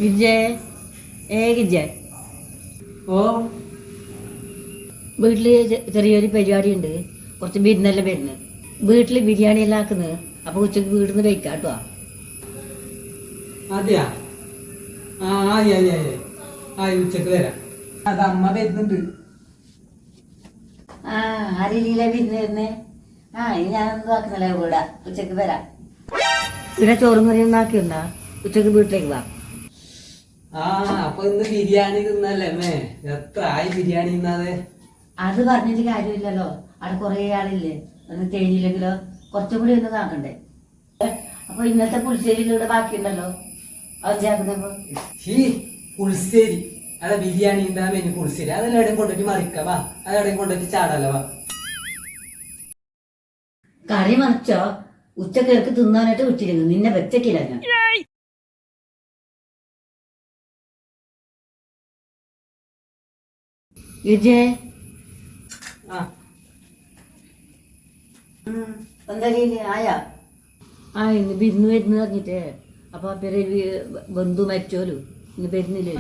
വിജയ് വിജയ് ഓ വീട്ടില് ചെറിയൊരു പരിപാടി ഉണ്ട്. കുറച്ച് വിരുന്നെല്ലാം വരുന്നത്. വീട്ടില് ബിരിയാണി എല്ലാം ആക്കുന്നത്. അപ്പൊ ഉച്ചക്ക് വീട്ടിൽ നിന്ന് കഴിക്കാം കേട്ടോ. അതെയാ? ആ ആയി ആയി ആയി ആയി ഉച്ചക്ക് വരാം. അത് അമ്മ വരുന്നുണ്ട്. ആ ആരില്ല വിരുന്ന് വരുന്നേ. ഇനി ഞാനൊന്നും ആക്കുന്നില്ല. ഇവിടെ ഉച്ചക്ക് വരാം. ഇവിടെ ചോറും കറിയും ഒന്നും ആക്കിയുണ്ടാ? ഉച്ചക്ക് വീട്ടിലേക്ക് വാ. അപ്പൊ ഇന്ന് ബിരിയാണി തിന്നല്ലേ അമ്മേ? എത്ര ആയി ബിരിയാണി തിന്നാതെ? അത് പറഞ്ഞിട്ട് കാര്യമില്ലല്ലോ. അവിടെ കൊറേ ആളില്ലേ. ഒന്ന് തേനിയില്ലെങ്കിലോ കുറച്ചും കൂടി ഒന്ന് കാക്കണ്ടേ. അപ്പൊ ഇന്നത്തെ പുളിശ്ശേരിയിലൂടെ ബാക്കിയുണ്ടല്ലോ. അത് ചേർക്കുന്നപ്പോ പുളിശ്ശേരി അതെ ബിരിയാണി ഉണ്ടാകുമ്പോ എനിക്ക് പുളിശ്ശേരി അതെല്ലാം എവിടെയും കൊണ്ടിട്ട് മറിക്കാം. വാ അതെവിടെയും കൊണ്ടിട്ട് ചാടല്ലോ. വാ കറി മറിച്ചോ? ഉച്ചക്കിടക്ക് തിന്നാനായിട്ട് വിട്ടിരുന്നു. നിന്നെ വെച്ചക്കില്ല ഞാൻ. വിജയ് എന്തായാലും ആയാ? ഇന്ന് വിരുന്ന് വരുന്ന പറഞ്ഞിട്ടേ. അപ്പൊ പേര് ബന്ധു മരിച്ചോലു ഇന്ന് വരുന്നില്ലേ.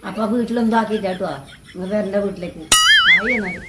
അപ്പൊ വീട്ടിലെന്താക്കിട്ട് കേട്ടോ. നിങ്ങൾ വരണ്ട വീട്ടിലേക്ക്. ആയി എന്നാല്